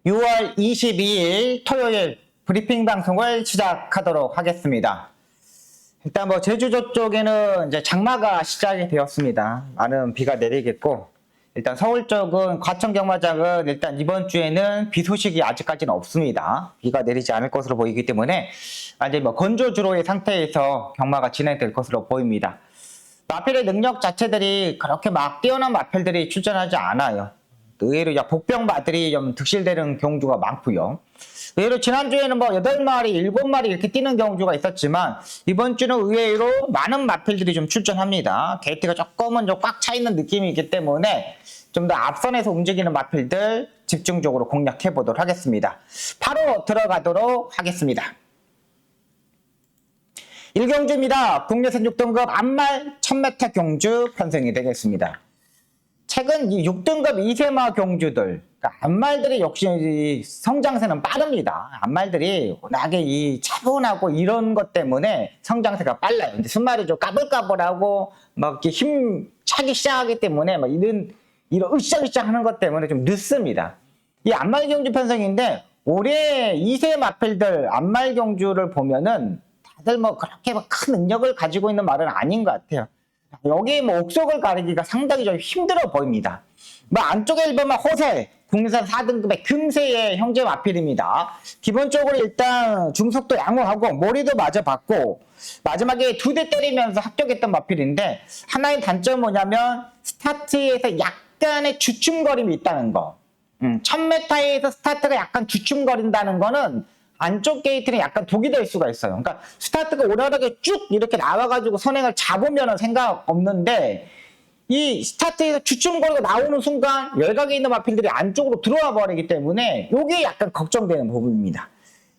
6월 22일 토요일 브리핑 방송을 시작하도록 하겠습니다. 일단 제주도 쪽에는 이제 장마가 시작이 되었습니다. 많은 비가 내리겠고, 일단 서울 쪽은 과천 경마장은 일단 이번 주에는 비 소식이 아직까지는 없습니다. 비가 내리지 않을 것으로 보이기 때문에 완전히 건조주로의 상태에서 경마가 진행될 것으로 보입니다. 마필의 능력 자체들이 그렇게 막 뛰어난 마필들이 출전하지 않아요. 의외로 복병마들이 좀 득실되는 경주가 많고요. 의외로 지난주에는 8마리, 7마리 이렇게 뛰는 경주가 있었지만 이번 주는 의외로 많은 마필들이 좀 출전합니다. 게이트가 조금은 좀 꽉 차 있는 느낌이 있기 때문에 좀 더 앞선에서 움직이는 마필들 집중적으로 공략해 보도록 하겠습니다. 바로 들어가도록 하겠습니다. 1경주입니다. 국내선 6등급 암말 1000m 경주 편성이 되겠습니다. 최근 이 6등급 2세마 경주들, 그러니까 암말들이 역시 성장세는 빠릅니다. 암말들이 워낙에 이 차분하고 이런 것 때문에 성장세가 빨라요. 근데 순말이 좀 까불까불하고 이렇게 힘차기 시작하기 때문에 이런 으쌰으쌰 하는 것 때문에 좀 늦습니다. 이 암말 경주 편성인데 올해 2세 마필들 암말 경주를 보면은 다들 그렇게 큰 능력을 가지고 있는 말은 아닌 것 같아요. 여기 옥석을 가리기가 상당히 좀 힘들어 보입니다. 안쪽에 1번만 호세, 국내산 4등급의 금세의 형제 마필입니다. 기본적으로 일단 중속도 양호하고 머리도 맞아봤고 마지막에 2대 때리면서 합격했던 마필인데 하나의 단점은 뭐냐면 스타트에서 약간의 주춤거림이 있다는 거. 1000m에서 스타트가 약간 주춤거린다는 거는 안쪽 게이트는 약간 독이 될 수가 있어요. 그러니까 스타트가 오래하게 쭉 이렇게 나와가지고 선행을 잡으면 생각 없는데 이 스타트에서 주춤거리가 나오는 순간 외곽에 있는 마필들이 안쪽으로 들어와 버리기 때문에 이게 약간 걱정되는 부분입니다.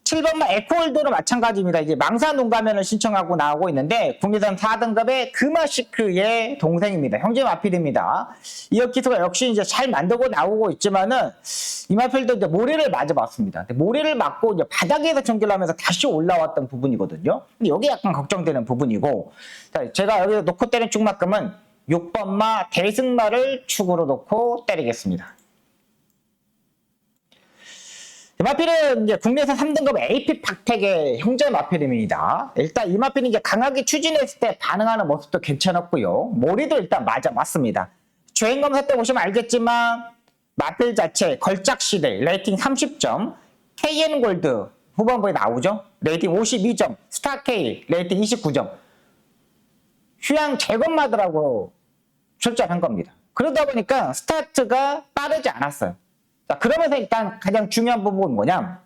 7번마 에코홀드도 마찬가지입니다. 이제 망사 농가면을 신청하고 나오고 있는데 국내산 4등급의 금아시크의 동생입니다. 형제 마필입니다. 이어키스가 역시 이제 잘 만들고 나오고 있지만은 이 마필도 이제 모래를 맞아봤습니다. 모래를 맞고 이제 바닥에서 전기를 하면서 다시 올라왔던 부분이거든요. 근데 여기 약간 걱정되는 부분이고, 자, 제가 여기 놓고 때린 축만큼은 6번마 대승마를 축으로 놓고 때리겠습니다. 마필은 이제 국내에서 3등급 AP 박택의 형제 마필입니다. 일단 이 마필은 이제 강하게 추진했을 때 반응하는 모습도 괜찮았고요. 머리도 일단 맞습니다. 주행 검사 때 보시면 알겠지만 마필 자체 걸작 시대 레이팅 30점, KN 골드 후반부에 나오죠. 레이팅 52점, 스타 K 레이팅 29점. 휴양 재검마들하고 출전한 겁니다. 그러다 보니까 스타트가 빠르지 않았어요. 자, 그러면서 일단 가장 중요한 부분은 뭐냐?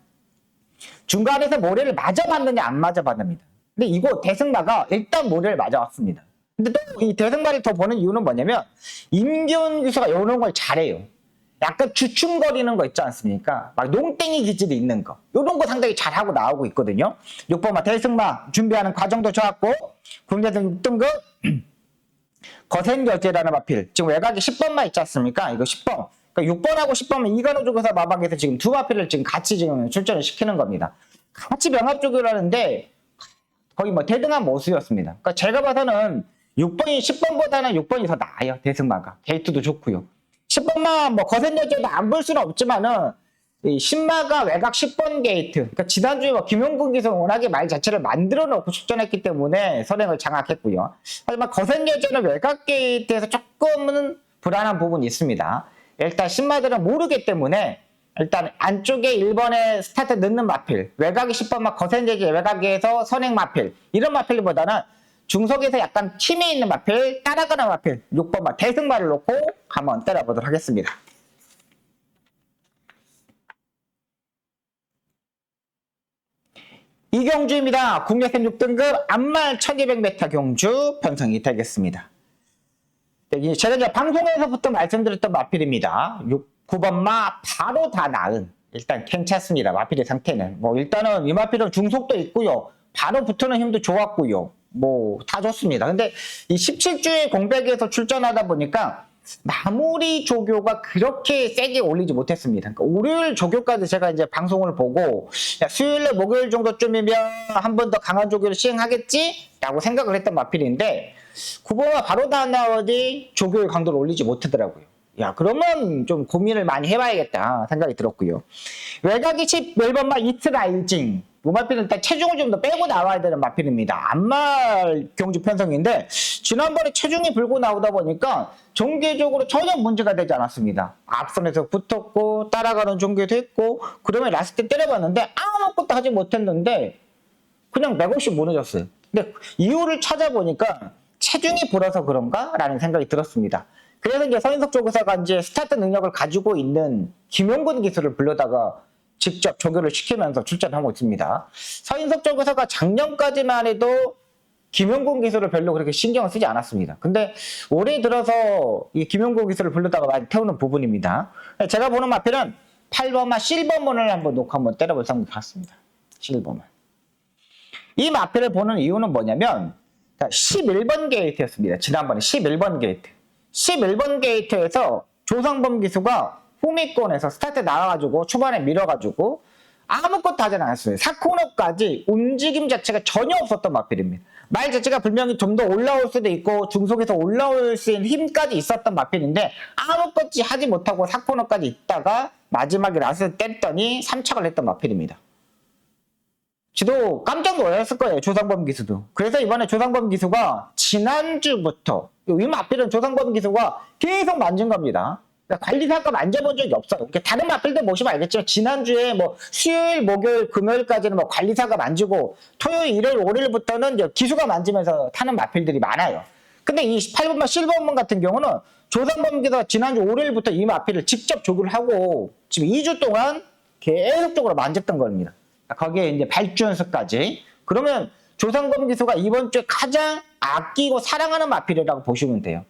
중간에서 모래를 맞아봤느냐 안 맞아봤느냐. 근데 이거 대승마가 일단 모래를 맞아왔습니다. 근데 또 이 대승마를 더 보는 이유는 뭐냐면 임기훈 기수가 이런 걸 잘해요. 약간 주춤거리는 거 있지 않습니까? 농땡이 기질이 있는 거. 이런 거 상당히 잘하고 나오고 있거든요. 6번마 대승마 준비하는 과정도 좋았고 국내등 6등급 거센여제라는 마필. 지금 외곽에 10번마 있지 않습니까? 이거 10번. 6번하고 10번은 이간호 쪽에서 마방에서 지금 두 마필을 지금 같이 지금 출전을 시키는 겁니다. 같이 병합 쪽으로 하는데 거의 대등한 모습이었습니다. 그러니까 제가 봐서는 6번이 10번보다는 6번이 더 나아요. 대승마가. 게이트도 좋고요. 10번만 거센여제도 안 볼 수는 없지만은 이 신마가 외곽 10번 게이트. 그러니까 지난주에 김용근 기수는 워낙에 말 자체를 만들어 놓고 출전했기 때문에 선행을 장악했고요. 하지만 거센여제는 외곽 게이트에서 조금은 불안한 부분이 있습니다. 일단 신마들은 모르기 때문에 일단 안쪽에 1번에 스타트 넣는 마필, 외곽이 10번마 거센여제 외곽에서 선행 마필 이런 마필보다는 중속에서 약간 힘이 있는 마필, 따라가는 마필 6번마 대승마를 놓고 한번 때려보도록 하겠습니다. 이경주입니다. 국내선 6등급 암말 1200m 경주 편성이 되겠습니다. 제가 이제 방송에서부터 말씀드렸던 마필입니다. 9번마 바로 다 나은. 일단 괜찮습니다. 마필의 상태는. 일단은 이 마필은 중속도 있고요. 바로 붙는 힘도 좋았고요. 다 좋습니다. 근데 이 17주의 공백에서 출전하다 보니까 마무리 조교가 그렇게 세게 올리지 못했습니다. 그러니까 월요일 조교까지 제가 이제 방송을 보고 수요일에 목요일 정도쯤이면 한 번 더 강한 조교를 시행하겠지? 라고 생각을 했던 마필인데 9번마 바로 다 나오지 조교의 강도를 올리지 못하더라고요. 야, 그러면 좀 고민을 많이 해봐야겠다 생각이 들었고요. 외곽이 11번마 이트라이징. 이 마필은 일단 체중을 좀 더 빼고 나와야 되는 마필입니다. 안말 경주 편성인데 지난번에 체중이 불고 나오다 보니까 전개적으로 전혀 문제가 되지 않았습니다. 앞선에서 붙었고 따라가는 전개도 했고 그러면 라스트 때려봤는데 아무것도 하지 못했는데 그냥 맥없이 무너졌어요. 근데 이유를 찾아보니까 체중이 불어서 그런가? 라는 생각이 들었습니다. 그래서 이제 서인석 조교사가 이제 스타트 능력을 가지고 있는 김용근 기수를 불러다가 직접 조교를 시키면서 출전하고 있습니다. 서인석 조교사가 작년까지만 해도 김용근 기수를 별로 그렇게 신경을 쓰지 않았습니다. 근데 올해 들어서 이 김용근 기수를 불러다가 많이 태우는 부분입니다. 제가 보는 마필은 8번마 실버문을 한번 놓고 한번 때려볼 생각이 같습니다. 실버문. 이 마필을 보는 이유는 뭐냐면 11번 게이트였습니다. 지난번에 11번 게이트. 11번 게이트에서 조상범 기수가 후미권에서 스타트 나와가지고 초반에 밀어가지고 아무것도 하지 않았어요. 4코너까지 움직임 자체가 전혀 없었던 마필입니다. 말 자체가 분명히 좀 더 올라올 수도 있고 중속에서 올라올 수 있는 힘까지 있었던 마필인데 아무것도 하지 못하고 4코너까지 있다가 마지막에 라스트 뗐더니 3착을 했던 마필입니다. 지도 깜짝 놀랐을 거예요. 조상범 기수도. 그래서 이번에 조상범 기수가 지난주부터 이 마필은 조상범 기수가 계속 만진 겁니다. 관리사가 만져본 적이 없어요. 다른 마필들 보시면 알겠지만 지난주에 뭐 수요일, 목요일, 금요일까지는 뭐 관리사가 만지고 토요일, 일요일, 월요일부터는 이제 기수가 만지면서 타는 마필들이 많아요. 근데 이 8번만 실버문 같은 경우는 조상범 기수가 지난주 월요일부터 이 마필을 직접 조교를 하고 지금 2주 동안 계속적으로 만졌던 겁니다. 거기에 이제 발주 연습까지. 그러면 조상범 기수가 이번 주에 가장 아끼고 사랑하는 마필이라고 보시면 돼요.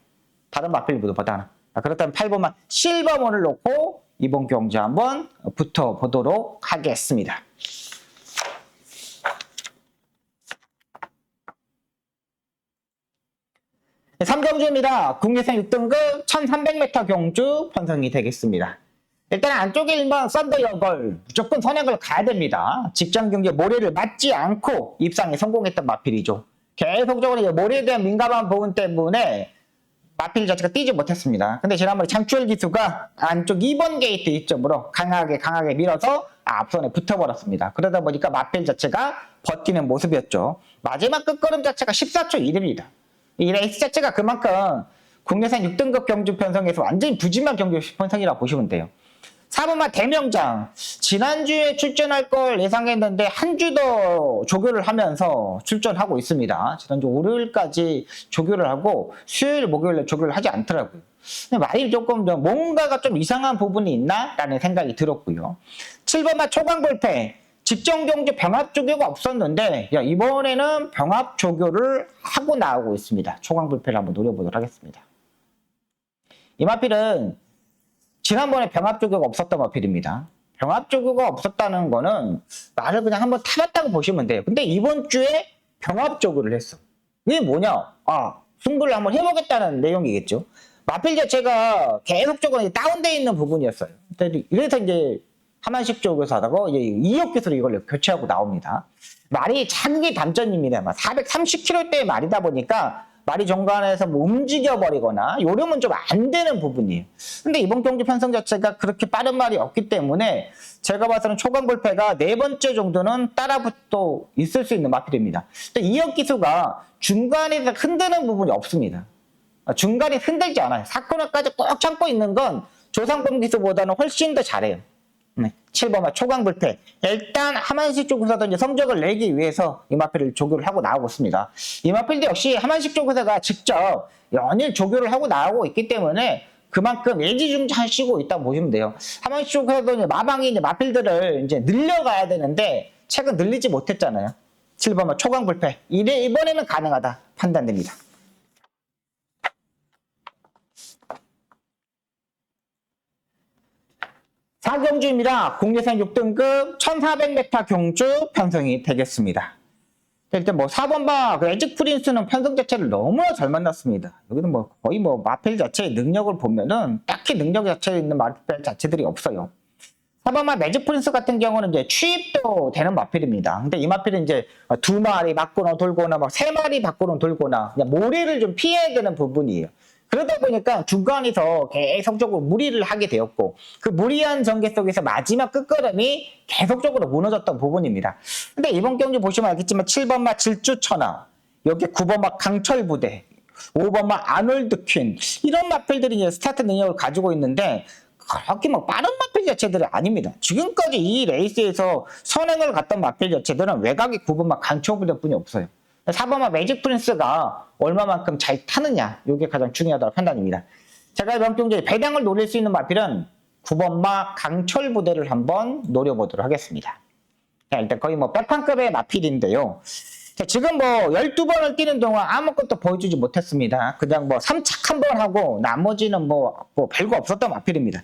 다른 마필보다는. 그렇다면 8번만 실버문을 놓고 이번 경주 한번 붙어보도록 하겠습니다. 네, 3경주입니다. 국내선 6등급 1300m 경주 편성이 되겠습니다. 일단 안쪽에 1번 썬더여걸 무조건 선약을 가야 됩니다. 직전 경기에 모래를 맞지 않고 입상에 성공했던 마필이죠. 계속적으로 모래에 대한 민감한 부분 때문에 마필 자체가 뛰지 못했습니다. 근데 지난번에 장추열 기수가 안쪽 2번 게이트 이점으로 강하게 밀어서 앞선에 붙어버렸습니다. 그러다 보니까 마필 자체가 버티는 모습이었죠. 마지막 끝걸음 자체가 14초 1입니다. 이 레이스 자체가 그만큼 국내산 6등급 경주 편성에서 완전히 부진한 경주 편성이라고 보시면 돼요. 4번마 대명장. 지난주에 출전할 걸 예상했는데 한 주 더 조교를 하면서 출전하고 있습니다. 지난주 월요일까지 조교를 하고 수요일, 목요일에 조교를 하지 않더라고요. 근데 말이 조금 뭔가가 좀 이상한 부분이 있나? 라는 생각이 들었고요. 7번마 초강불패. 직전 경주 병합 조교가 없었는데 이번에는 병합 조교를 하고 나오고 있습니다. 초강불패를 한번 노려보도록 하겠습니다. 이 마필은 지난번에 병합 조교가 없었던 마필입니다. 병합 조교가 없었다는 거는 말을 그냥 한번 타봤다고 보시면 돼요. 근데 이번 주에 병합 조교를 했어. 이게 뭐냐? 승부를 한번 해보겠다는 내용이겠죠. 마필 자체가 계속적으로 다운되어 있는 부분이었어요. 그래서 이제 하만식 조교에서 하다가 이제 이역 기술로 이걸 교체하고 나옵니다. 말이 자극이 단점입니다. 430km대의 말이다 보니까 말이 정관에서 뭐 움직여버리거나 요러면 좀 안 되는 부분이에요. 근데 이번 경주 편성 자체가 그렇게 빠른 말이 없기 때문에 제가 봐서는 초강불패가 4번째 정도는 따라붙어 있을 수 있는 마필입니다. 이역 기수가 중간에서 흔드는 부분이 없습니다. 중간에 흔들지 않아요. 4코너까지 꼭 참고 있는 건 조상범 기수보다는 훨씬 더 잘해요. 7번마 초강불패. 일단 하만식 조교사도 이제 성적을 내기 위해서 이 마필을 조교를 하고 나오고 있습니다. 이 마필도 역시 하만식 조교사가 직접 연일 조교를 하고 나오고 있기 때문에 그만큼 예지중지하시고 있다고 보시면 돼요. 하만식 조교사도 이제 마방이 이제 마필들을 이제 늘려가야 되는데 최근 늘리지 못했잖아요. 7번마 초강불패. 이번에는 가능하다 판단됩니다. 4경주입니다. 국내산 6등급 1400m 경주 편성이 되겠습니다. 일단 4번마 에직 프린스는 편성 자체를 너무나 잘 만났습니다. 여기는 거의 마필 자체의 능력을 보면은 딱히 능력 자체에 있는 마필 자체들이 없어요. 4번마 매직 프린스 같은 경우는 이제 취입도 되는 마필입니다. 근데 이 마필은 이제 2마리 밖으로 돌거나 3마리 밖으로 돌거나 그냥 모래를 좀 피해야 되는 부분이에요. 그러다 보니까 중간에서 계속적으로 무리를 하게 되었고 그 무리한 전개 속에서 마지막 끝걸음이 계속적으로 무너졌던 부분입니다. 근데 이번 경기 보시면 알겠지만 7번마 질주천하, 여기 9번마 강철부대, 5번마 아놀드 퀸 이런 마필들이 이제 스타트 능력을 가지고 있는데 그렇게 뭐 빠른 마필 자체들이 아닙니다. 지금까지 이 레이스에서 선행을 갔던 마필 자체들은 외곽의 9번마 강철부대뿐이 없어요. 4번마 매직 프린스가 얼마만큼 잘 타느냐 이게 가장 중요하다고 판단입니다. 제가 이번 경기에 배당을 노릴 수 있는 마필은 9번마 강철 부대를 한번 노려보도록 하겠습니다. 자, 일단 거의 뭐 백판급의 마필인데요. 자, 지금 뭐 12번을 뛰는 동안 아무것도 보여주지 못했습니다. 그냥 뭐 3착 한 번 하고 나머지는 뭐 별거 없었던 마필입니다.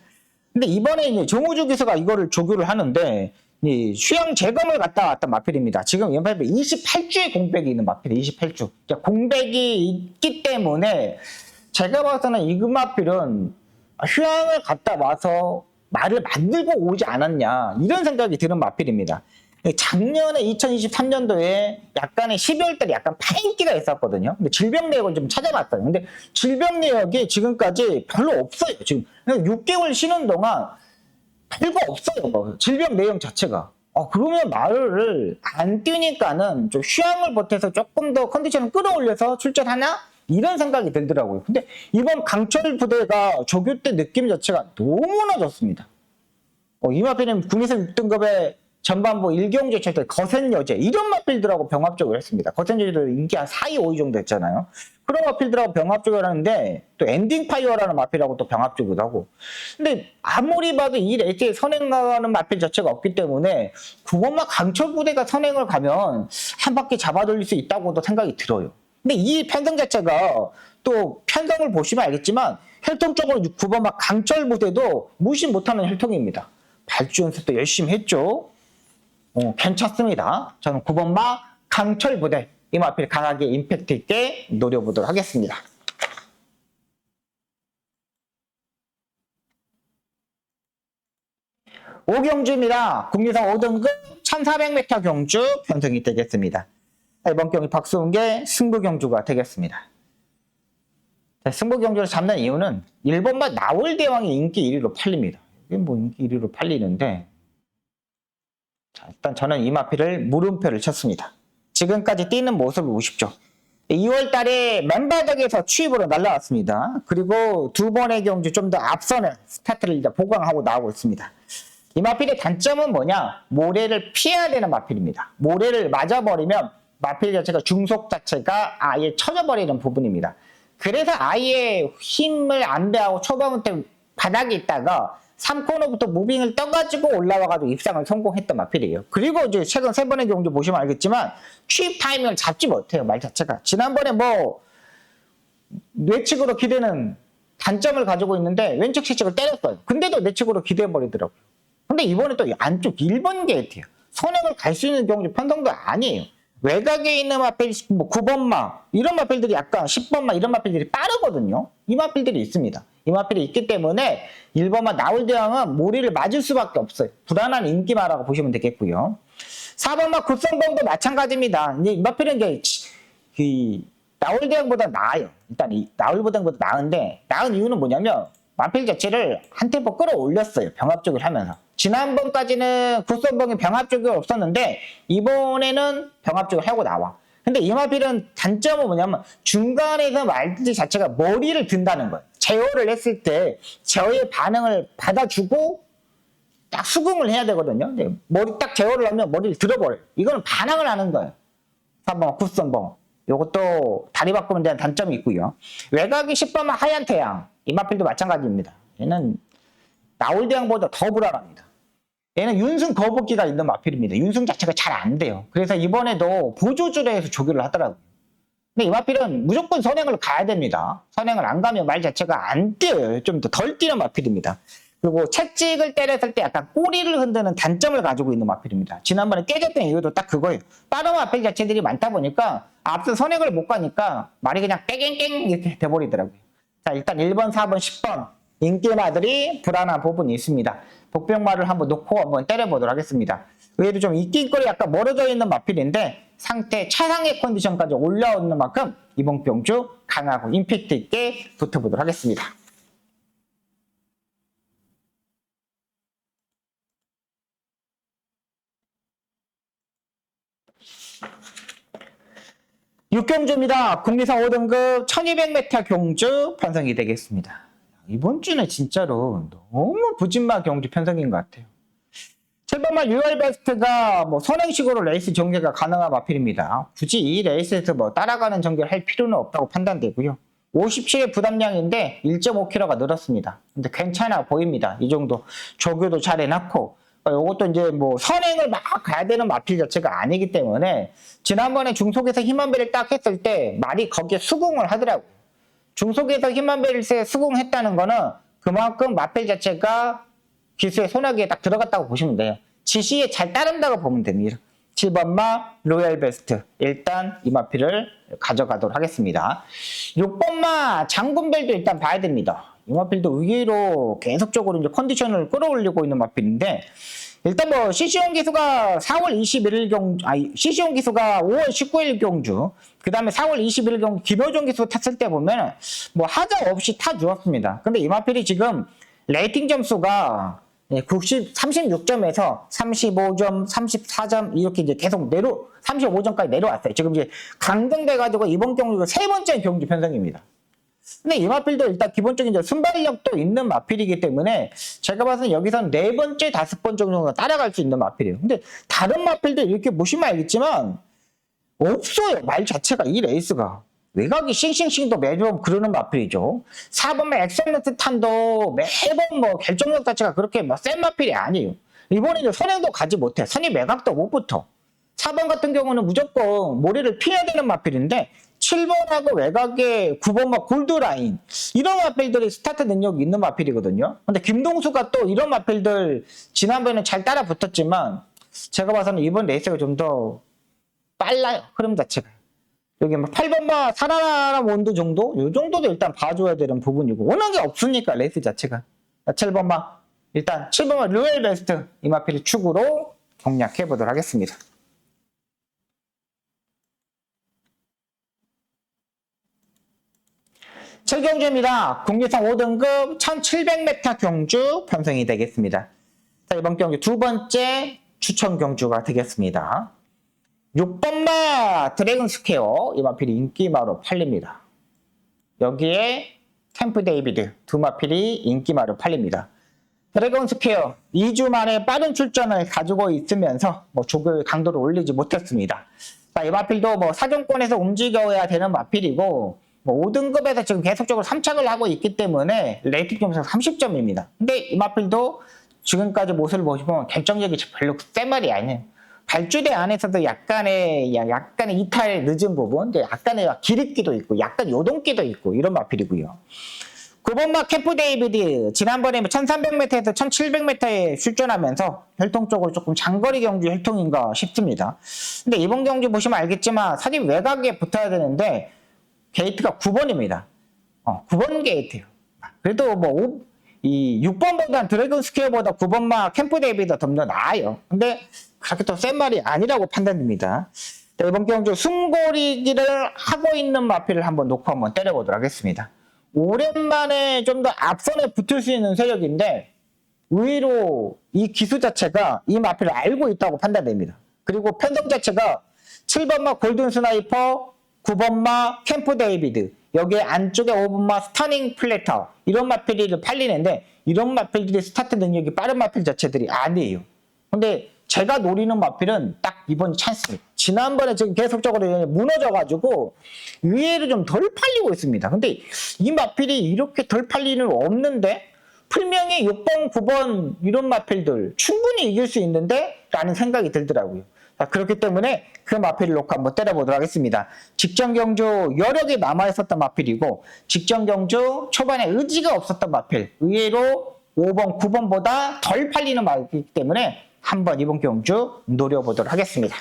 근데 이번에 이제 정우주 기수가 이거를 조교를 하는데 이 휴양 재검을 갔다 왔던 마필입니다. 지금 연패 28주의 공백이 있는 마필이 28주. 공백이 있기 때문에 제가 봐서는 이 마필은 휴양을 갔다 와서 말을 만들고 오지 않았냐 이런 생각이 드는 마필입니다. 작년에 2023년도에 약간의 12월 달에 약간 파인기가 있었거든요. 근데 질병 내역을 좀 찾아봤어요. 근데 질병 내역이 지금까지 별로 없어요. 지금 6개월 쉬는 동안 별거 없어요. 뭐. 질병 내용 자체가. 그러면 말을 안 뛰니까는 좀 휴양을 보태서 조금 더 컨디션을 끌어올려서 출전하나? 이런 생각이 들더라고요. 근데 이번 강철 부대가 조교 때 느낌 자체가 너무나 좋습니다. 이 마필은 국내선 6등급의 전반부 일경제 때 거센 여제 이런 마필들하고 병합적을 했습니다. 거센 여제도 인기 한 4위, 5위 정도 했잖아요. 그런 마필들하고 병합적을 하는데 또 엔딩 파이어라는 마필하고 또 병합적이기도 하고. 근데 아무리 봐도 이 레이스에 선행하는 마필 자체가 없기 때문에 9번마 강철 부대가 선행을 가면 한 바퀴 잡아돌릴 수 있다고도 생각이 들어요. 근데 이 편성 자체가 또 편성을 보시면 알겠지만 혈통적으로 9번마 강철 부대도 무시 못하는 혈통입니다. 발주 연습도 열심히 했죠. 괜찮습니다. 저는 9번마 강철 부대 이 마필 강하게 임팩트 있게 노려보도록 하겠습니다. 오경주입니다. 국내선 5등급 1400m 경주 편성이 되겠습니다. 이번 경기 박수훈계 승부경주가 되겠습니다. 승부경주를 잡는 이유는 1번마 나월대왕이 인기 1위로 팔립니다. 이게 뭐 인기 1위로 팔리는데 자, 일단 저는 이 마필을 물음표를 쳤습니다. 지금까지 뛰는 모습을 보십시오. 2월 달에 맨바닥에서 취입으로 날라왔습니다. 그리고 두 번의 경주 좀 더 앞서는 스타트를 이제 보강하고 나오고 있습니다. 이 마필의 단점은 뭐냐? 모래를 피해야 되는 마필입니다. 모래를 맞아버리면 마필 자체가 중속 자체가 아예 쳐져버리는 부분입니다. 그래서 아예 힘을 안 배하고 초반부터 바닥에 있다가 3코너부터 무빙을 떠가지고 올라와가지고 입상을 성공했던 마필이에요. 그리고 이제 최근 3번의 경주 보시면 알겠지만 취입 타이밍을 잡지 못해요. 말 자체가. 지난번에 뭐 뇌측으로 기대는 단점을 가지고 있는데 왼쪽 채측을 때렸어요. 근데도 뇌측으로 기대해버리더라고요. 근데 이번에 또 안쪽 1번 게이트예요. 선행을 갈 수 있는 경주 편성도 아니에요. 외곽에 있는 마필, 뭐 9번마 이런 마필들이 약간 10번마 이런 마필들이 빠르거든요. 이 마필들이 있습니다. 이 마필이 있기 때문에 1번마 나올대왕은 모리를 맞을 수밖에 없어요. 불안한 인기마라고 보시면 되겠고요. 4번마 굿성봉도 마찬가지입니다. 이제 이 마필은 이제 이 나올대왕보다 나아요. 일단 이 나올대왕보다 나은데 나은 이유는 뭐냐면 마필 자체를 한 템포 끌어올렸어요. 병합쪽을 하면서. 지난번까지는 굿성봉이 병합쪽이 없었는데 이번에는 병합쪽을 하고 나와. 근데 이 마필은 단점은 뭐냐면 중간에서 말들 자체가 머리를 든다는 거예요. 제어를 했을 때 제어의 반응을 받아주고 딱 수긍을 해야 되거든요. 머리 딱 제어를 하면 머리를 들어버려요. 이거는 반항을 하는 거예요. 4번 굿성봉. 이것도 다리 바꾸면 대한 단점이 있고요. 외곽이 10번만 하얀 태양. 이 마필도 마찬가지입니다. 얘는 나올대왕보다 더 불안합니다. 얘는 윤승 거북기가 있는 마필입니다. 윤승 자체가 잘 안 돼요. 그래서 이번에도 보조줄에서 조교를 하더라고요. 근데 이 마필은 무조건 선행을 가야 됩니다. 선행을 안 가면 말 자체가 안 뛰어요. 좀 더 덜 뛰는 마필입니다. 그리고 채찍을 때렸을 때 약간 꼬리를 흔드는 단점을 가지고 있는 마필입니다. 지난번에 깨졌던 이유도 딱 그거예요. 빠른 마필 자체들이 많다 보니까 앞서 선행을 못 가니까 말이 그냥 땡땡땡 이렇게 돼버리더라고요. 자, 일단 1번, 4번, 10번 인기마들이 불안한 부분이 있습니다. 복병마를 한번 놓고 한번 때려보도록 하겠습니다. 의외로 좀 이끼거리 약간 멀어져 있는 마필인데 상태 최상의 컨디션까지 올라오는 만큼 이번 경주 강하고 임팩트 있게 붙어보도록 하겠습니다. 육경주입니다. 국내산 5등급 1200m 경주 편성이 되겠습니다. 이번 주는 진짜로 너무 부진마 경주 편성인 것 같아요. 7번마 UR 베스트가 뭐 선행식으로 레이스 전개가 가능한 마필입니다. 굳이 이 레이스에서 뭐 따라가는 전개를 할 필요는 없다고 판단되고요. 57의 부담량인데 1.5kg가 늘었습니다. 근데 괜찮아 보입니다. 이 정도 조교도 잘 해놨고 이것도 이제 뭐 선행을 막 가야 되는 마필 자체가 아니기 때문에 지난번에 중속에서 힘한배를 딱 했을 때 말이 거기에 수긍을 하더라고요. 중속에서 힘한배를 수긍했다는 거는 그만큼 마필 자체가 기수의 소나기에 딱 들어갔다고 보시면 돼요. 지시에 잘 따른다고 보면 됩니다. 7번마 로얄 베스트 일단 이 마필을 가져가도록 하겠습니다. 6번마 장군벨도 일단 봐야 됩니다. 이 마필도 의외로 계속적으로 이제 컨디션을 끌어올리고 있는 마필인데 일단 뭐 CC용 기수가 4월 21일 경주, CC용 기수가 5월 19일 경주, 그 다음에 4월 21일 경주 김효정 기수 탔을 때 보면 뭐 하자 없이 타주었습니다. 근데 이 마필이 지금 레이팅 점수가 36점에서 35점, 34점 이렇게 이제 계속 35점까지 내려왔어요. 지금 이제 강등돼가지고 이번 경주가 세 번째 경주 편성입니다. 근데 이 마필도 일단 기본적인 순발력도 있는 마필이기 때문에 제가 봐서는 여기서는 네 번째, 다섯 번 정도가 따라갈 수 있는 마필이에요. 근데 다른 마필도 이렇게 보시면 알겠지만 없어요. 말 자체가 이 레이스가. 외곽이 싱싱싱도 매번 그러는 마필이죠. 4번만 엑셀런트 탄도 매번 뭐 결정력 자체가 그렇게 뭐 센 마필이 아니에요. 이번에는 선행도 가지 못해. 선임 외곽도 못 붙어. 4번 같은 경우는 무조건 모래를 피해야 되는 마필인데 7번하고 외곽에 9번만 골드라인 이런 마필들이 스타트 능력이 있는 마필이거든요. 근데 김동수가 또 이런 마필들 지난번에는 잘 따라 붙었지만 제가 봐서는 이번 레이스가 좀 더 빨라요. 흐름 자체가. 여기 뭐 8번마 살아남 원두 정도? 이 정도도 일단 봐줘야 되는 부분이고 워낙에 없으니까 레이스 자체가 7번마 일단 7번마 로얄 베스트 이 마필을 축으로 공략해 보도록 하겠습니다. 7경주입니다. 국내산 5등급 1700m 경주 편성이 되겠습니다. 자, 이번 경주 두 번째 추천 경주가 되겠습니다. 6번마 드래곤 스퀘어 이 마필이 인기마로 팔립니다. 여기에 캠프 데이비드 두 마필이 인기마로 팔립니다. 드래곤 스퀘어 2주 만에 빠른 출전을 가지고 있으면서 뭐 조교 강도를 올리지 못했습니다. 자, 이 마필도 뭐 사정권에서 움직여야 되는 마필이고 뭐 5등급에서 지금 계속적으로 3착을 하고 있기 때문에 레이팅 점수가 30점입니다. 근데 이 마필도 지금까지 모습을 보시면 결정력이 별로 센 말이 아니에요. 발주대 안에서도 약간의 이탈 늦은 부분, 약간의 기립기도 있고, 약간 요동기도 있고, 이런 마필이고요. 9번마 캠프 데이비드, 지난번에 1300m에서 1700m에 출전하면서 혈통적으로 조금 장거리 경주 혈통인가 싶습니다. 근데 이번 경주 보시면 알겠지만, 사실 외곽에 붙어야 되는데, 게이트가 9번입니다. 9번 게이트예요. 그래도 뭐, 이 6번보다 드래곤 스퀘어보다 9번마 캠프 데이비드가 좀 더 나아요. 근데 그렇게 또 센 말이 아니라고 판단됩니다. 자, 이번 경주 숨고리기를 하고 있는 마필을 한번 놓고 한번 때려보도록 하겠습니다. 오랜만에 좀 더 앞선에 붙을 수 있는 세력인데 의외로 이 기수 자체가 이 마필을 알고 있다고 판단됩니다. 그리고 편성 자체가 7번마 골든 스나이퍼, 9번마 캠프 데이비드, 여기에 안쪽에 5번마 스터닝 플래터 이런 마필이 팔리는데 이런 마필들이 스타트 능력이 빠른 마필 자체들이 아니에요. 근데 제가 노리는 마필은 딱 이번 찬스. 지난번에 지금 계속적으로 무너져가지고 의외로 좀 덜 팔리고 있습니다. 근데 이 마필이 이렇게 덜 팔리는 없는데 분명히 6번, 9번 이런 마필들 충분히 이길 수 있는데 라는 생각이 들더라고요. 자, 그렇기 때문에 그 마필을 놓고 한번 때려보도록 하겠습니다. 직전 경주 여력이 남아있었던 마필이고 직전 경주 초반에 의지가 없었던 마필 의외로 5번, 9번보다 덜 팔리는 마필이기 때문에 한번 이번 경주 노려보도록 하겠습니다.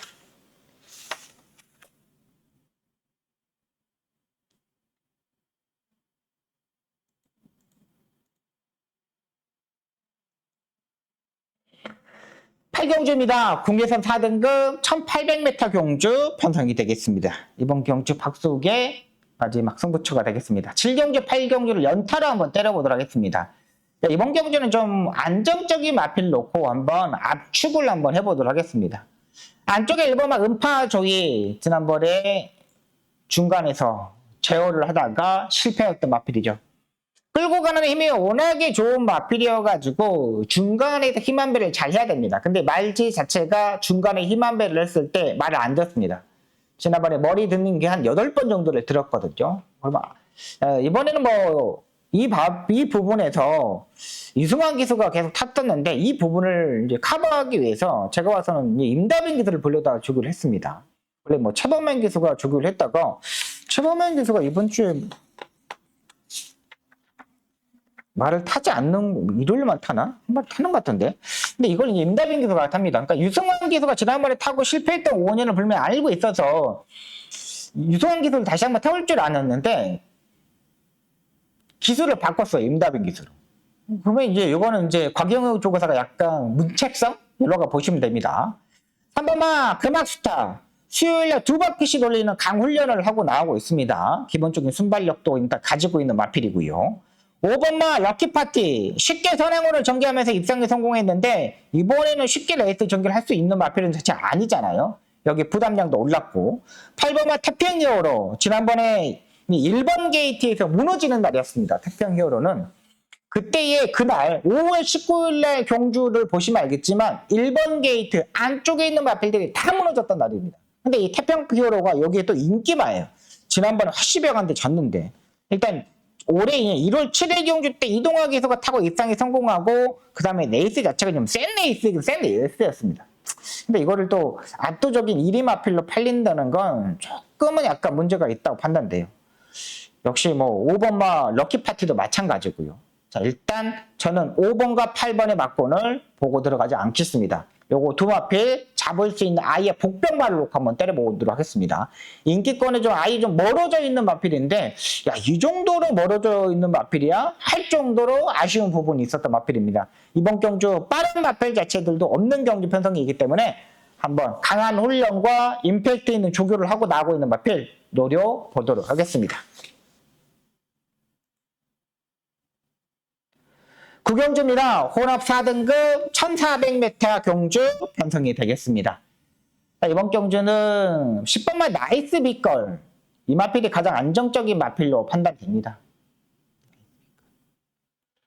8경주입니다. 국내선 4등급 1800m 경주 편성이 되겠습니다. 이번 경주 박수욱의 마지막 승부처가 되겠습니다. 7경주, 8경주를 연타로 한번 때려보도록 하겠습니다. 이번 경주는 좀 안정적인 마필 놓고 한번 압축을 한번 해보도록 하겠습니다. 안쪽에 1번마 음파조이 지난번에 중간에서 제어를 하다가 실패했던 마필이죠. 끌고 가는 힘이 워낙에 좋은 마필이어가지고 중간에서 힘 안배를 잘 해야 됩니다. 근데 말지 자체가 중간에 힘 안배를 했을 때 말을 안 듣습니다. 지난번에 머리 듣는 게 한 8번 정도를 들었거든요. 이번에는 뭐 이 부분에서 이승환 기수가 계속 탔었는데 이 부분을 이제 커버하기 위해서 제가 봐서는 임다빈 기수를 불러다 주기로 했습니다. 원래 뭐 최범현 기수가 주기로 했다가 최범현 기수가 이번 주에 말을 타지 않는, 일요일만 타나? 한번 타는 것 같은데. 근데 이걸 이제 임다빈 기수가 탑니다. 그러니까 유승환 기수가 지난번에 타고 실패했던 5년을 분명히 알고 있어서 유승환 기수를 다시 한번 태울 줄 알았는데 기수를 바꿨어요. 임다빈 기수로. 그러면 이제 이거는 이제 곽영욱 조교사가 약간 문책성? 이러가 보시면 됩니다. 3번마 금학스타. 수요일에 2바퀴씩 돌리는 강훈련을 하고 나오고 있습니다. 기본적인 순발력도 일단 가지고 있는 마필이고요. 5번마 럭키파티. 쉽게 선행호를 전개하면서 입상에 성공했는데 이번에는 쉽게 레이스 전개를 할 수 있는 마필은 자체 아니잖아요. 여기 부담량도 올랐고. 8번마 태평히어로. 지난번에 1번 게이트에서 무너지는 날이었습니다. 태평히어로는. 그때의 그날 5월 19일날 경주를 보시면 알겠지만 1번 게이트 안쪽에 있는 마필들이 다 무너졌던 날입니다. 근데 이 태평히어로가 여기에 또 인기마예요. 지난번에 화시병한테 졌는데 일단 올해 1월 7일 경주 때 이동화 기수가 타고 입상에 성공하고 그 다음에 레이스 자체가 좀 센 레이스였습니다. 근데 이거를 또 압도적인 1위 마필로 팔린다는 건 조금은 약간 문제가 있다고 판단돼요. 역시 뭐 5번마 럭키파티도 마찬가지고요. 자, 일단 저는 5번과 8번의 막권을 보고 들어가지 않겠습니다. 요거 두 마필 잡을 수 있는 아예 복병발을 놓고 한번 때려보도록 하겠습니다. 인기권에 좀 아예 좀 멀어져 있는 마필인데 야, 이 정도로 멀어져 있는 마필이야? 할 정도로 아쉬운 부분이 있었던 마필입니다. 이번 경주 빠른 마필 자체들도 없는 경주 편성이기 때문에 한번 강한 훈련과 임팩트 있는 조교를 하고 나오고 있는 마필 노려보도록 하겠습니다. 구경주입니다. 혼합 4등급 1400m 경주 편성이 되겠습니다. 자, 이번 경주는 10번마 나이스 빅걸. 이 마필이 가장 안정적인 마필로 판단됩니다.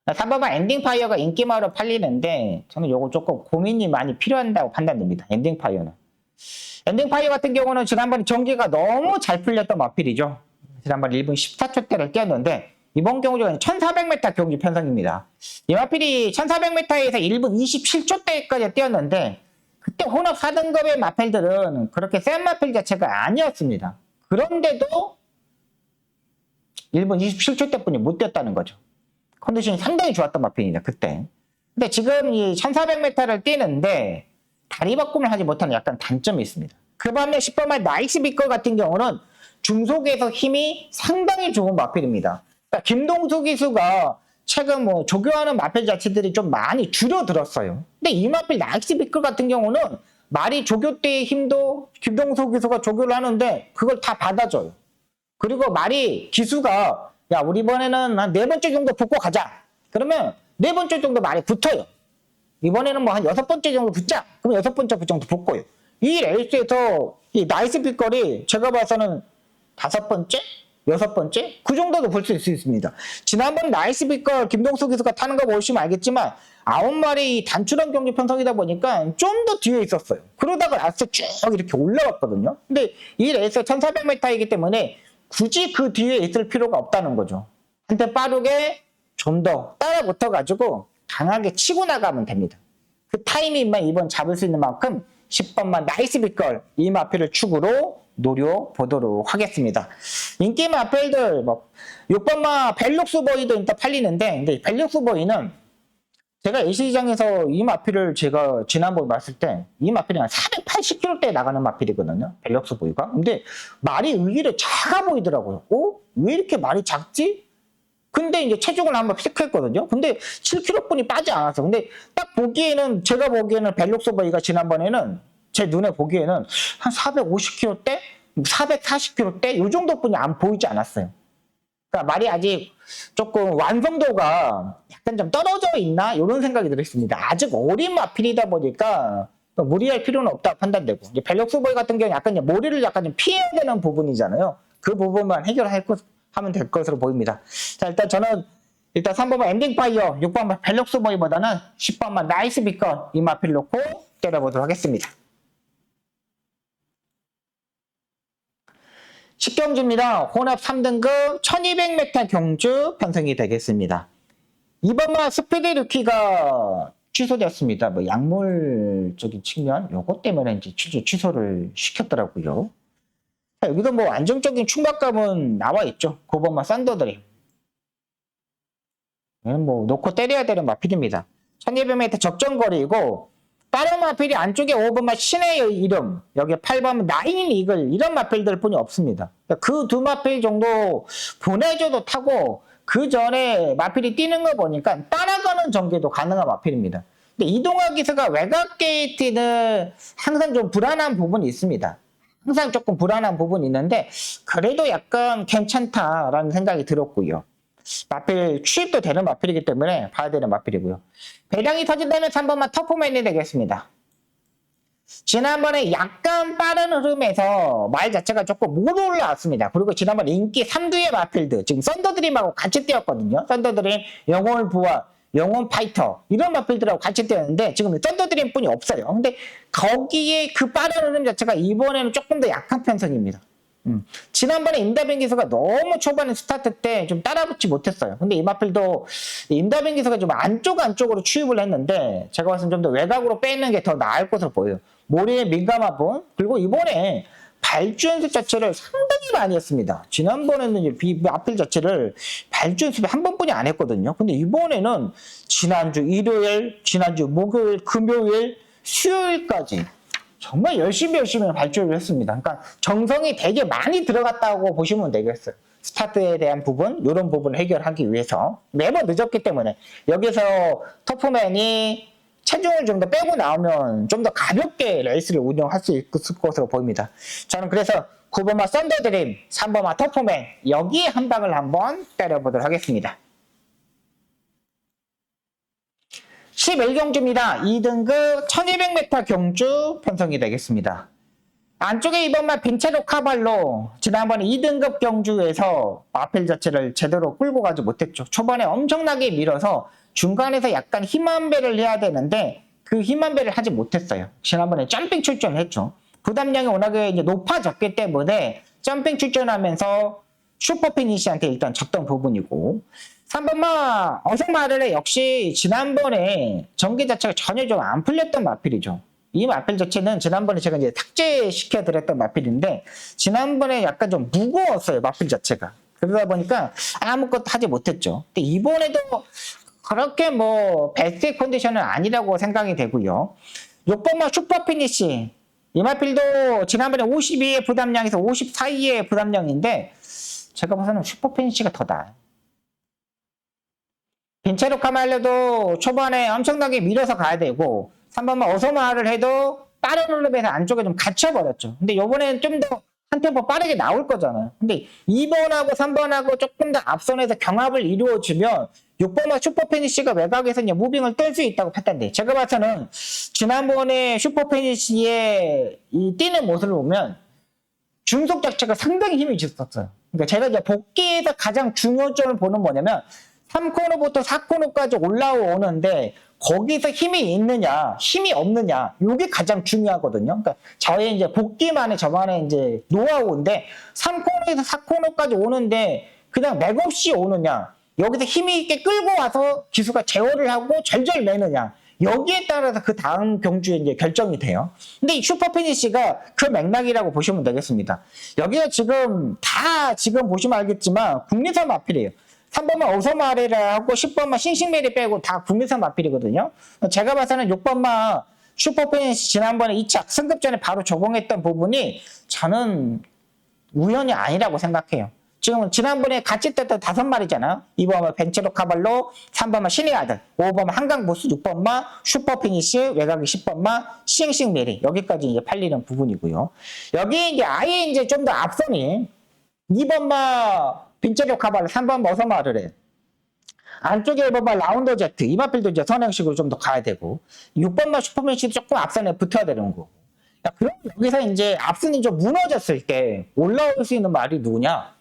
3번마 엔딩파이어가 인기마로 팔리는데 저는 요거 조금 고민이 많이 필요한다고 판단됩니다. 엔딩파이어는. 엔딩파이어 같은 경우는 지난번에 전개가 너무 잘 풀렸던 마필이죠. 지난번에 1분 14초대를 뛰었는데 이번 경주는 1400m 경주 편성입니다. 이 마필이 1400m에서 1분 27초대까지 뛰었는데 그때 혼합 4등급의 마필들은 그렇게 센 마필 자체가 아니었습니다. 그런데도 1분 27초대뿐이 못 뛰었다는 거죠. 컨디션이 상당히 좋았던 마필입니다. 그때. 근데 지금 이 1400m를 뛰는데 다리 바꿈을 하지 못하는 약간 단점이 있습니다. 그 반면 10번마 나이스 빅걸 같은 경우는 중속에서 힘이 상당히 좋은 마필입니다. 그러니까 김동수 기수가 최근 뭐 조교하는 마필 자체들이 좀 많이 줄어들었어요. 근데 이 마필 나이스 빅걸 같은 경우는 말이 조교 때의 힘도 김동수 기수가 조교를 하는데 그걸 다 받아줘요. 그리고 말이 기수가 야 우리 이번에는 한 4번째 정도 붙고 가자. 그러면 4번째 정도 말이 붙어요. 이번에는 뭐 한 6번째 정도 붙자. 그럼 6번째 정도 붙고요. 이 레이스에서 이 나이스 빅걸이 제가 봐서는 5번째? 6번째? 그 정도도 볼 수 있습니다. 지난번 나이스 빅걸 김동수 기수가 타는 거 보시면 알겠지만 9마리 단출한 경주 편성이다 보니까 좀 더 뒤에 있었어요. 그러다가 라스트 쭉 이렇게 올라왔거든요. 근데 이 레이스가 1400m이기 때문에 굳이 그 뒤에 있을 필요가 없다는 거죠. 한때 빠르게 좀 더 따라 붙어가지고 강하게 치고 나가면 됩니다. 그 타이밍만 이번 잡을 수 있는 만큼 10번만 나이스 빅걸 이 마필을 축으로 노려보도록 하겠습니다. 인기 마필들 뭐 6번마 벨룩스 보이도 일단 팔리는데 근데 벨룩스 보이는 제가 예시장에서 이 마필을 제가 지난번에 봤을 때 이 마필이 한 480km대에 나가는 마필이거든요. 벨룩스 보이가. 근데 말이 의외로 작아 보이더라고요. 왜 이렇게 말이 작지? 근데 이제 체중을 한번 체크했거든요. 근데 7kg뿐이 빠지 않았어. 근데 딱 보기에는, 제가 보기에는 벨록소버이가 지난번에는 제 눈에 보기에는 한 450kg대? 440kg대? 요 정도뿐이 안 보이지 않았어요. 그러니까 말이 아직 조금 완성도가 약간 좀 떨어져 있나? 이런 생각이 들었습니다. 아직 어린 마필이다 보니까 무리할 필요는 없다 판단되고, 이제 벨록소버이 같은 경우는 약간 모리를 약간 좀 피해야 되는 부분이잖아요. 그 부분만 하면 될 것으로 보입니다. 자, 일단 저는 3번만 엔딩파이어, 6번만 벨록소버이보다는 10번만 나이스 비건 이 마필 놓고 때려보도록 하겠습니다. 10경주입니다. 혼합 3등급 1200m 경주 편성이 되겠습니다. 이번만 스피드 루키가 취소되었습니다. 뭐 약물적인 측면 요것 때문에 이제 취소를 시켰더라고요. 자, 여기도 뭐 안정적인 충격감은 나와 있죠. 9번만 썬더드림. 얘는 뭐 놓고 때려야 되는 마필입니다. 1200m 적정거리이고, 다른 마필이 안쪽에 5번만 신의 이름, 여기 8번만 나인 이글, 이런 마필들 뿐이 없습니다. 그 두 마필 정도 보내줘도 타고, 그 전에 마필이 뛰는 거 보니까 따라가는 전개도 가능한 마필입니다. 근데 이동화 기수가 외곽 게이트는 항상 좀 불안한 부분이 있습니다. 항상 조금 불안한 부분이 있는데, 그래도 약간 괜찮다라는 생각이 들었고요. 마필 취입도 되는 마필이기 때문에 봐야 되는 마필이고요. 배당이 터진다면 3번만 터프맨이 되겠습니다. 지난번에 약간 빠른 흐름에서 말 자체가 조금 못 올라왔습니다. 그리고 지난번 인기 3두의 마필드, 지금 썬더드림하고 같이 뛰었거든요. 썬더드림, 영혼 부활, 영혼 파이터, 이런 마필들하고 같이 뛰었는데 지금 썬더드림 뿐이 없어요. 근데 거기에 그 빠른 흐름 자체가 이번에는 조금 더 약한 편성입니다. 지난번에 임다빈 기수가 너무 초반에 스타트 때 좀 따라붙지 못했어요. 근데 이 마필도 임다빈 기수가 좀 안쪽으로 취입을 했는데, 제가 봤을 때 좀 더 외곽으로 빼는 게 더 나을 것으로 보여요. 모리에 민감한 분, 그리고 이번에 발주 연습 자체를 상당히 많이 했습니다. 지난번에는 이 마필 자체를 발주 연습을 한 번뿐이 안 했거든요. 근데 이번에는 지난주 일요일, 지난주 목요일, 금요일, 수요일까지 정말 열심히 발주를 했습니다. 그러니까 정성이 되게 많이 들어갔다고 보시면 되겠어요. 스타트에 대한 부분, 이런 부분을 해결하기 위해서. 매번 늦었기 때문에 여기서 터프맨이 체중을 좀 더 빼고 나오면 좀 더 가볍게 레이스를 운영할 수 있을 것으로 보입니다. 저는 그래서 9번마 썬더드림, 3번마 터프맨, 여기에 한 방을 한번 때려보도록 하겠습니다. 11경주입니다. 2등급 1200m 경주 편성이 되겠습니다. 안쪽에 이번만 빈체로 카발로 지난번에 2등급 경주에서 마필 자체를 제대로 끌고 가지 못했죠. 초반에 엄청나게 밀어서 중간에서 약간 힘안배를 해야 되는데 그 힘안배를 하지 못했어요. 지난번에 점핑 출전을 했죠. 부담량이 워낙에 이제 높아졌기 때문에 점핑 출전하면서 슈퍼피니시한테 일단 졌던 부분이고, 3번마 어성마르레 역시 지난번에 전개 자체가 전혀 좀 안 풀렸던 마필이죠. 이 마필 자체는 지난번에 제가 이제 탁제시켜 드렸던 마필인데, 지난번에 약간 좀 무거웠어요, 마필 자체가. 그러다 보니까 아무것도 하지 못했죠. 근데 이번에도 그렇게 뭐 베스트 컨디션은 아니라고 생각이 되고요. 6번마 슈퍼피니시, 이 마필도 지난번에 52의 부담량에서 54의 부담량인데 제가 봐서는 슈퍼피니시가 더 나아요. 빈체로 카말레도 초반에 엄청나게 밀어서 가야 되고, 3번만 어서마를 해도 빠른 흐름에서 안쪽에 좀 갇혀버렸죠. 근데 이번에는 좀 더 한 템포 빠르게 나올 거잖아요. 근데 2번하고 3번하고 조금 더 앞선에서 경합을 이루어주면 6번만 슈퍼피니시가 외곽에서 이제 무빙을 뜰 수 있다고 판단돼. 제가 봐서는 지난번에 슈퍼피니시의 이 뛰는 모습을 보면 중속 자체가 상당히 힘이 있었어요. 그러니까 제가 이제 복귀에서 가장 중요점을 보는 뭐냐면 3코너부터 4코너까지 올라오는데 거기서 힘이 있느냐, 힘이 없느냐, 이게 가장 중요하거든요. 그러니까 저의 이제 복귀만의 저만의 이제 노하우인데 3코너에서 4코너까지 오는데 그냥 맥없이 오느냐, 여기서 힘이 있게 끌고 와서 기수가 제어를 하고 절절 내느냐, 여기에 따라서 그 다음 경주에 이제 결정이 돼요. 근데 이 슈퍼피니시가 그 맥락이라고 보시면 되겠습니다. 여기가 지금 보시면 알겠지만 국내산 마필이에요. 3번만 어서마레라 하고 10번만 싱싱메리 빼고 다 국내산 마필이거든요. 제가 봐서는 6번만 슈퍼피니시 지난번에 2차 승급전에 바로 적용했던 부분이 저는 우연이 아니라고 생각해요. 지금 지난번에 같이 떴던 5마리잖아요. 2번은 벤체로 카발로, 3번은 신의 아들, 5번은 한강보스, 6번만 슈퍼피니시, 외곽이 10번만 싱싱 메리. 여기까지 이제 팔리는 부분이고요. 여기 이제 아예 이제 좀 더 앞선이 2번만 벤체로 카발로, 3번 머서마를 해. 안쪽에 1번만 라운더 제트, 이마필도 이제 선행식으로 좀 더 가야 되고, 6번만 슈퍼피니시도 조금 앞선에 붙어야 되는 거고. 그럼 여기서 이제 앞선이 좀 무너졌을 때 올라올 수 있는 말이 누구냐?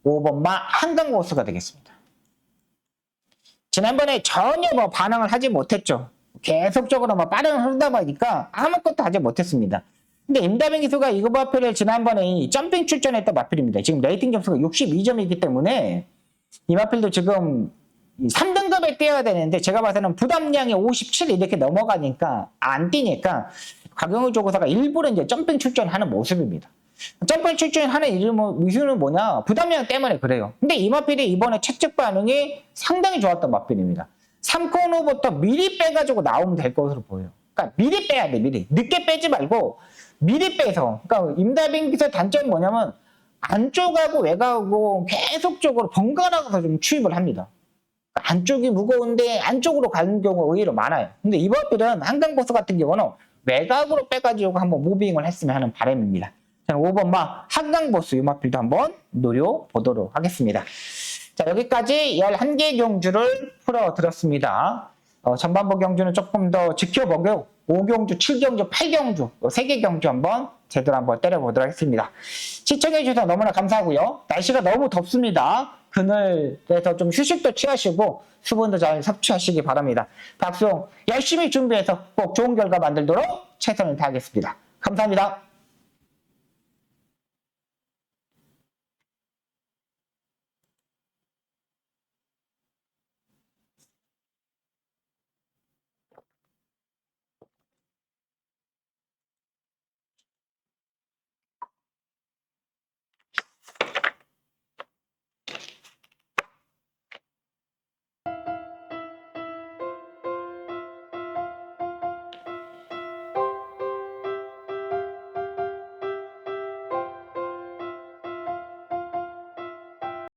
5번마 한강보스가 되겠습니다. 지난번에 전혀 뭐 반응을 하지 못했죠. 계속적으로 뭐 빠른 흐르다 보니까 아무것도 하지 못했습니다. 근데 임다빈 기수가 이거 마필을 지난번에 점핑 출전했던 마필입니다. 지금 레이팅 점수가 62점이기 때문에 이 마필도 지금 3등급에 뛰어야 되는데 제가 봐서는 부담량이 57 이렇게 넘어가니까 안 뛰니까 박영우 조교사가 일부러 이제 점핑 출전하는 모습입니다. 점핑 출전하는 이유는 뭐냐? 부담량 때문에 그래요. 근데 이 마필이 이번에 채찍 반응이 상당히 좋았던 마필입니다. 3코너부터 미리 빼가지고 나오면 될 것으로 보여요. 그러니까 미리 빼야 돼, 미리. 늦게 빼지 말고 미리 빼서. 그러니까 임다빈 기수의 단점이 뭐냐면 안쪽하고 외곽하고 계속적으로 번갈아가서 좀 추입을 합니다. 안쪽이 무거운데 안쪽으로 가는 경우가 의외로 많아요. 근데 이번 필은 한강보스 같은 경우는 외곽으로 빼가지고 한번 무빙을 했으면 하는 바람입니다. 자, 5번마 한강보스 유마필도 한번 노려보도록 하겠습니다. 자, 여기까지 11개 경주를 풀어드렸습니다. 전반부 경주는 조금 더 지켜보고 5경주, 7경주, 8경주 3개 경주 한번 제대로 한번 때려보도록 하겠습니다. 시청해주셔서 너무나 감사하고요. 날씨가 너무 덥습니다. 그늘에서 좀 휴식도 취하시고 수분도 잘 섭취하시기 바랍니다. 박수홍 열심히 준비해서 꼭 좋은 결과 만들도록 최선을 다하겠습니다. 감사합니다.